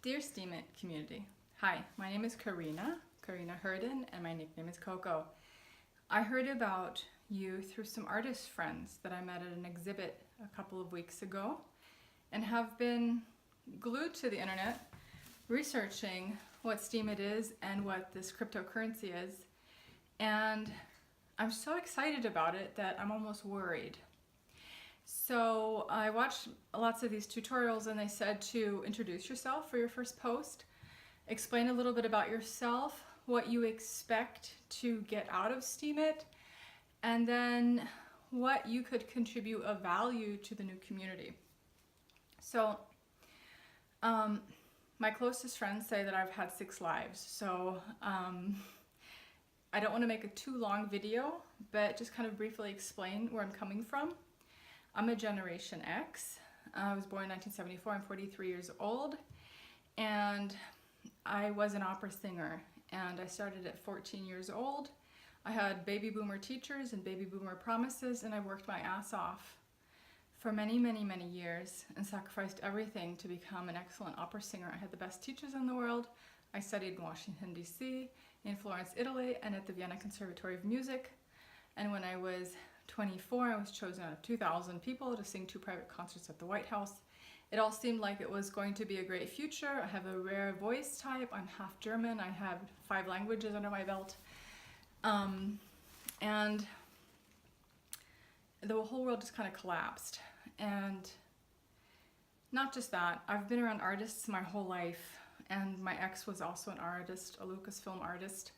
Dear Steemit community, hi, my name is Karina Herden, and my nickname is Coco. I heard about you through some artist friends that I met at an exhibit a couple of weeks ago and have been glued to the internet researching what Steemit is and what this cryptocurrency is, and I'm so excited about it that I'm almost worried. So I watched lots of these tutorials and they said to introduce yourself for your first post, explain a little bit about yourself, what you expect to get out of Steemit, and then what you could contribute of value to the new community. So my closest friends say that I've had 6 lives, so I don't want to make a too long video, but just kind of briefly explain where I'm coming from. I'm a Generation X. I was born in 1974. I'm 43 years old, and I was an opera singer, and I started at 14 years old. I had baby boomer teachers and baby boomer promises, and I worked my ass off for many, many, many years and sacrificed everything to become an excellent opera singer. I had the best teachers in the world. I studied in Washington, D.C., in Florence, Italy, and at the Vienna Conservatory of Music. And when I was 24, I was chosen out of 2,000 people to sing 2 private concerts at the White House. It all seemed like it was going to be a great future. I have a rare voice type. I'm half German. I have 5 languages under my belt. And the whole world just kind of collapsed. And not just that, I've been around artists my whole life, and my ex was also an artist, a Lucasfilm artist.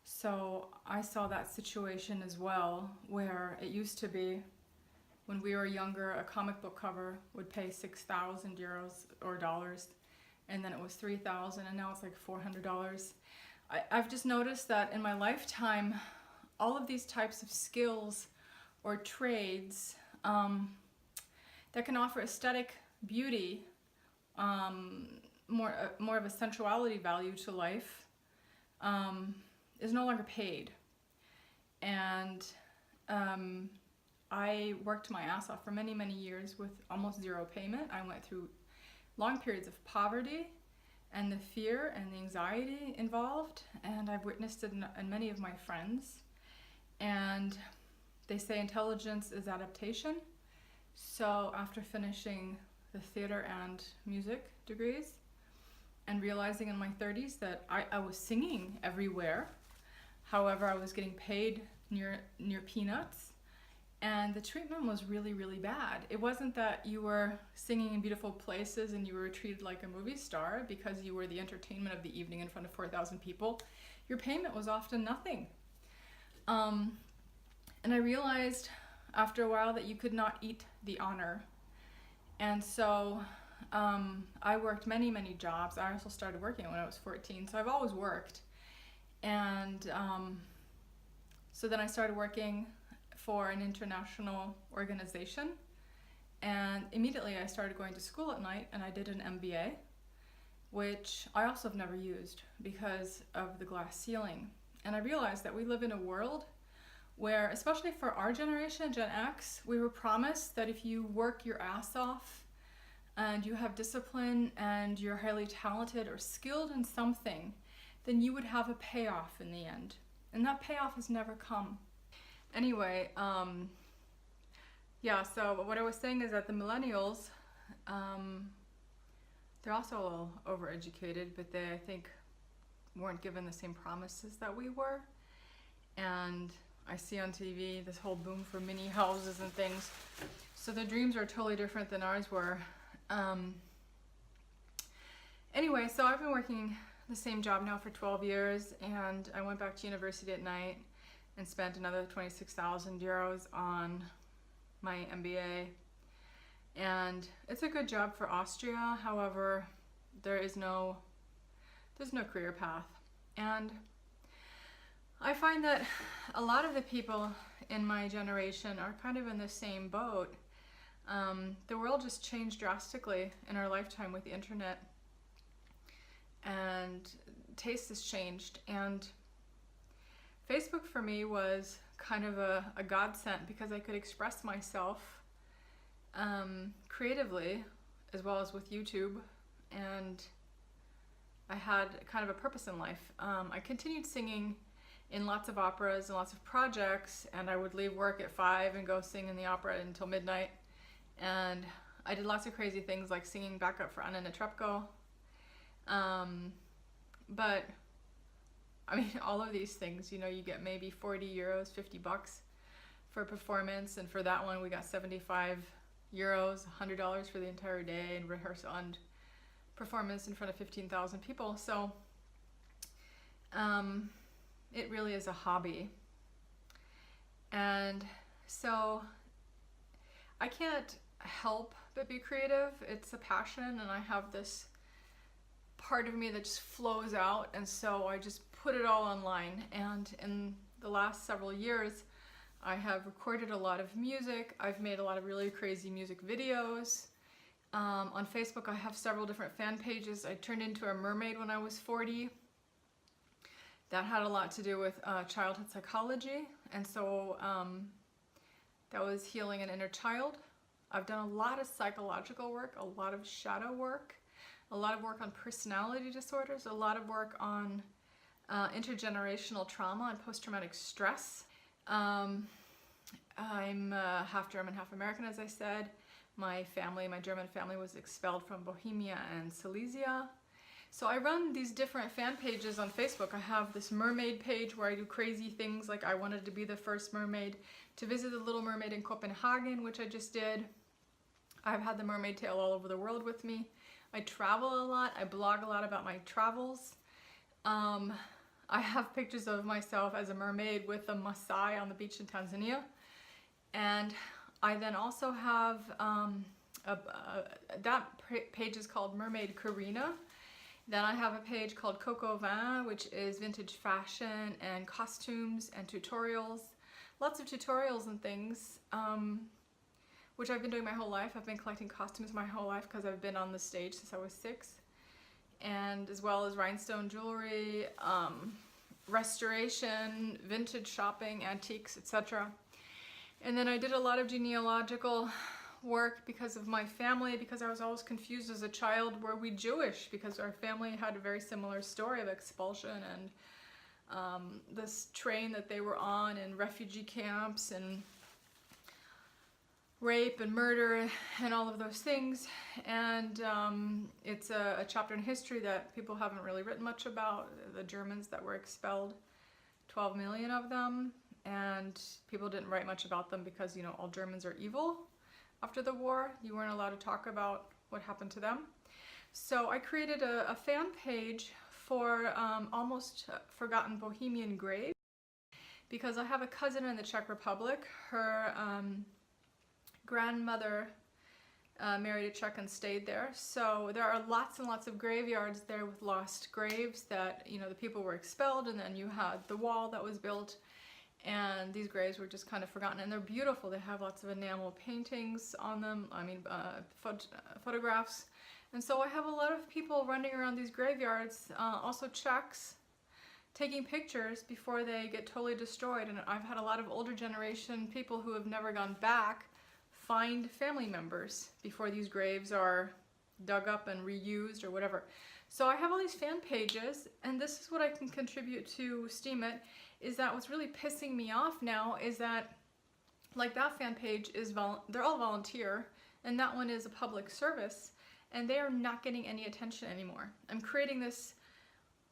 So I saw that situation as well, where it used to be, when we were younger, a comic book cover would pay 6,000 euros or dollars, and then it was 3,000, and now it's like $400. I've just noticed that in my lifetime, all of these types of skills or trades that can offer aesthetic beauty, more of a sensuality value to life, is no longer paid. And I worked my ass off for many, many years with almost 0 payment. I went through long periods of poverty and the fear and the anxiety involved, and I've witnessed it in many of my friends. And they say intelligence is adaptation. So after finishing the theater and music degrees and realizing in my 30s that I was singing everywhere, however, I was getting paid near peanuts, and the treatment was really, really bad. It wasn't that you were singing in beautiful places and you were treated like a movie star because you were the entertainment of the evening in front of 4,000 people. Your payment was often nothing. And I realized after a while that you could not eat the honor. And so I worked many, many jobs. I also started working when I was 14, so I've always worked. And so then I started working for an international organization, and immediately I started going to school at night, and I did an MBA, which I also have never used because of the glass ceiling. And I realized that we live in a world where, especially for our generation, Gen X, we were promised that if you work your ass off and you have discipline and you're highly talented or skilled in something, then you would have a payoff in the end. And that payoff has never come. Anyway, yeah, so what I was saying is that the millennials, they're also a little overeducated, but they, I think, weren't given the same promises that we were. And I see on TV this whole boom for mini houses and things. So their dreams are totally different than ours were. Anyway, so I've been working the same job now for 12 years, and I went back to university at night and spent another 26,000 euros on my MBA. And it's a good job for Austria, however, there's no career path. And I find that a lot of the people in my generation are kind of in the same boat. The world just changed drastically in our lifetime with the internet, and taste has changed. And Facebook for me was kind of a godsend because I could express myself creatively as well as with YouTube, and I had kind of a purpose in life. I continued singing in lots of operas and lots of projects, and I would leave work at 5 and go sing in the opera until midnight. And I did lots of crazy things like singing backup for Anna Netrebko. But I mean, all of these things, you know, you get maybe 40 euros, 50 bucks for a performance, and for that one we got 75 euros, $100 for the entire day, and rehearsal and performance in front of 15,000 people. So it really is a hobby. And so I can't help but be creative. It's a passion, and I have this part of me that just flows out, and so I just put it all online. And in the last several years, I have recorded a lot of music. I've made a lot of really crazy music videos. On Facebook, I have several different fan pages. I turned into a mermaid when I was 40. That had a lot to do with childhood psychology, and so that was healing an inner child. I've done a lot of psychological work, a lot of shadow work, a lot of work on personality disorders, a lot of work on intergenerational trauma and post-traumatic stress. I'm half German, half American, as I said. My family, my German family, was expelled from Bohemia and Silesia. So I run these different fan pages on Facebook. I have this mermaid page where I do crazy things, like I wanted to be the first mermaid to visit the Little Mermaid in Copenhagen, which I just did. I've had the mermaid tail all over the world with me. I travel a lot. I blog a lot about my travels. I have pictures of myself as a mermaid with a Maasai on the beach in Tanzania. And I then also have, that page is called Mermaid Karina. Then I have a page called Coco Vin, which is vintage fashion and costumes and tutorials. Lots of tutorials and things, which I've been doing my whole life. I've been collecting costumes my whole life because I've been on the stage since I was 6. And as well as rhinestone jewelry, restoration, vintage shopping, antiques, etc. And then I did a lot of genealogical work because of my family, because I was always confused as a child, were we Jewish? Because our family had a very similar story of expulsion and this train that they were on, and refugee camps and rape and murder and all of those things. And it's a chapter in history that people haven't really written much about, the Germans that were expelled, 12 million of them, and people didn't write much about them because, you know, all Germans are evil. After the war, you weren't allowed to talk about what happened to them. So I created a fan page for almost forgotten Bohemian graves, because I have a cousin in the Czech Republic. Her grandmother married a Czech and stayed there. So there are lots and lots of graveyards there with lost graves that, you know, the people were expelled, and then you had the wall that was built, and these graves were just kind of forgotten, and they're beautiful. They have lots of enamel paintings on them, photographs. And so I have a lot of people running around these graveyards, also Czechs, taking pictures before they get totally destroyed. And I've had a lot of older generation people who have never gone back find family members before these graves are dug up and reused or whatever. So I have all these fan pages, and this is what I can contribute to Steemit, is that what's really pissing me off now is that, like, that fan page is, they're all volunteer, and that one is a public service, and they are not getting any attention anymore. I'm creating this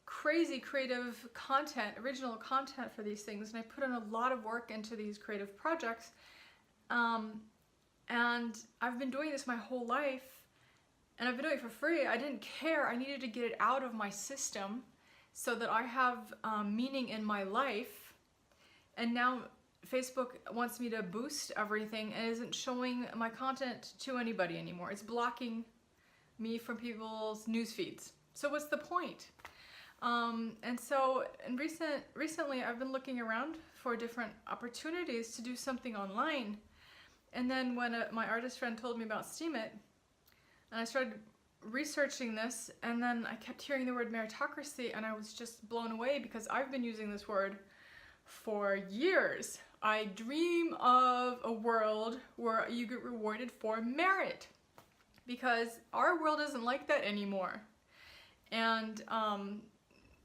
crazy creative content, original content for these things, and I put in a lot of work into these creative projects, and I've been doing this my whole life, and I've been doing it for free. I didn't care. I needed to get it out of my system so that I have meaning in my life. And now Facebook wants me to boost everything and isn't showing my content to anybody anymore. It's blocking me from people's news feeds. So what's the point? And so recently I've been looking around for different opportunities to do something online. And then when my artist friend told me about Steemit, and I started researching this, and then I kept hearing the word meritocracy, and I was just blown away because I've been using this word for years. I dream of a world where you get rewarded for merit, because our world isn't like that anymore. And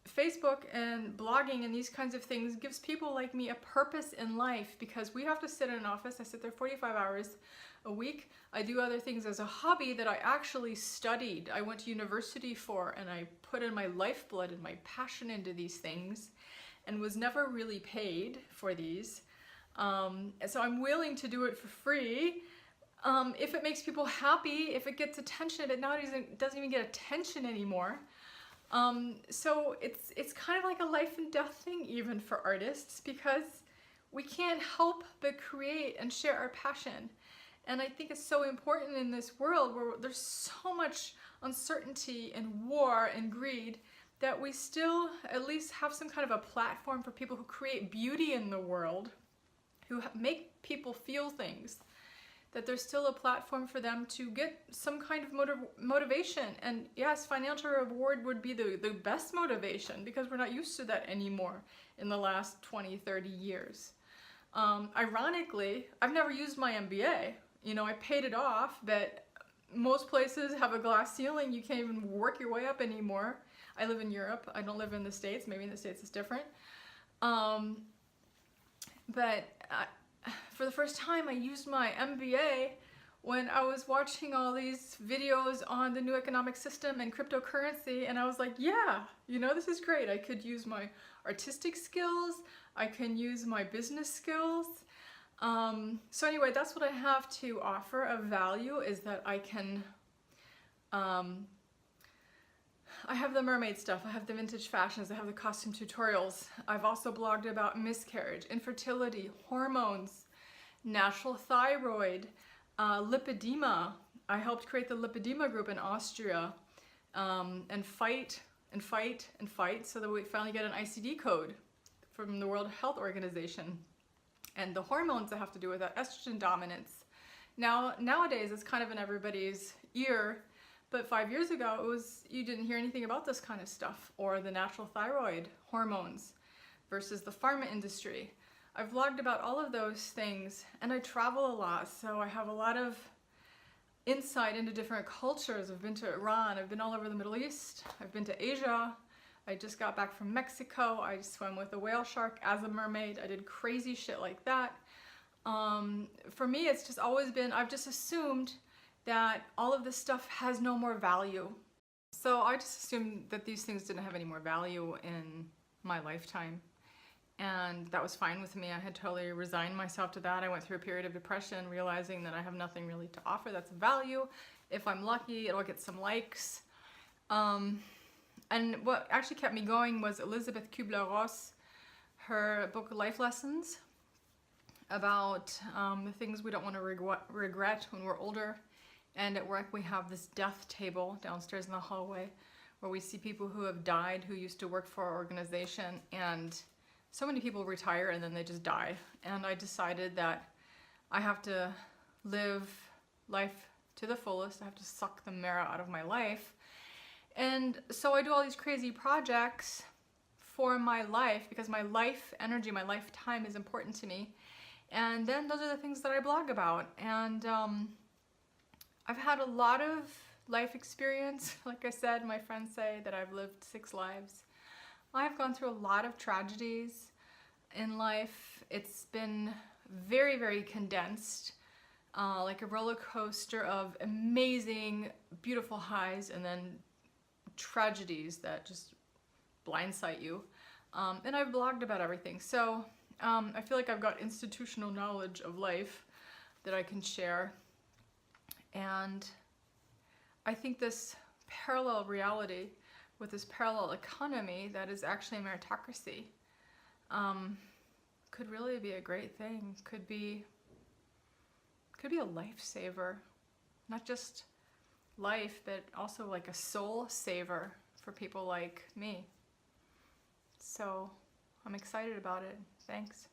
Facebook and blogging and these kinds of things gives people like me a purpose in life, because we have to sit in an office. I sit there 45 hours a week. I do other things as a hobby that I actually studied. I went to university for, and I put in my lifeblood and my passion into these things and was never really paid for these. So I'm willing to do it for free. If it makes people happy, if it gets attention, it nowadays doesn't even get attention anymore. So it's kind of like a life and death thing even for artists, because we can't help but create and share our passion. And I think it's so important in this world where there's so much uncertainty and war and greed, that we still at least have some kind of a platform for people who create beauty in the world, who make people feel things, that there's still a platform for them to get some kind of motivation. And yes, financial reward would be the best motivation, because we're not used to that anymore in the last 20, 30 years. Ironically, I've never used my MBA. You know, I paid it off, but most places have a glass ceiling. You can't even work your way up anymore. I live in Europe. I don't live in the States. Maybe in the States it's different. For the first time, I used my MBA when I was watching all these videos on the new economic system and cryptocurrency, and I was like, yeah, you know, this is great. I could use my artistic skills. I can use my business skills. So anyway, that's what I have to offer of value, is that I can, I have the mermaid stuff, I have the vintage fashions, I have the costume tutorials. I've also blogged about miscarriage, infertility, hormones, natural thyroid, lipedema. I helped create the lipedema group in Austria, and fight so that we finally get an ICD code from the World Health Organization. And the hormones that have to do with that, estrogen dominance. Nowadays, it's kind of in everybody's ear, but 5 years ago, you didn't hear anything about this kind of stuff, or the natural thyroid hormones versus the pharma industry. I've vlogged about all of those things, and I travel a lot, so I have a lot of insight into different cultures. I've been to Iran, I've been all over the Middle East, I've been to Asia. I just got back from Mexico. I swam with a whale shark as a mermaid. I did crazy shit like that. For me, it's just always been, I've just assumed that all of this stuff has no more value. So I just assumed that these things didn't have any more value in my lifetime. And that was fine with me. I had totally resigned myself to that. I went through a period of depression, realizing that I have nothing really to offer that's value. If I'm lucky, it'll get some likes. And what actually kept me going was Elizabeth Kubler-Ross, her book Life Lessons, about the things we don't want to regret when we're older. And at work we have this death table downstairs in the hallway where we see people who have died who used to work for our organization, and so many people retire and then they just die. And I decided that I have to live life to the fullest. I have to suck the marrow out of my life. And so I do all these crazy projects for my life, because my life energy, my lifetime is important to me. And then those are the things that I blog about. And I've had a lot of life experience. Like I said, my friends say that I've lived 6 lives. I've gone through a lot of tragedies in life. It's been very, very condensed, like a roller coaster of amazing, beautiful highs, and then tragedies that just blindside you. And I've blogged about everything. So I feel like I've got institutional knowledge of life that I can share. And I think this parallel reality with this parallel economy that is actually a meritocracy could really be a great thing. Could be a lifesaver. Not just life, but also like a soul saver for people like me. So I'm excited about it. Thanks.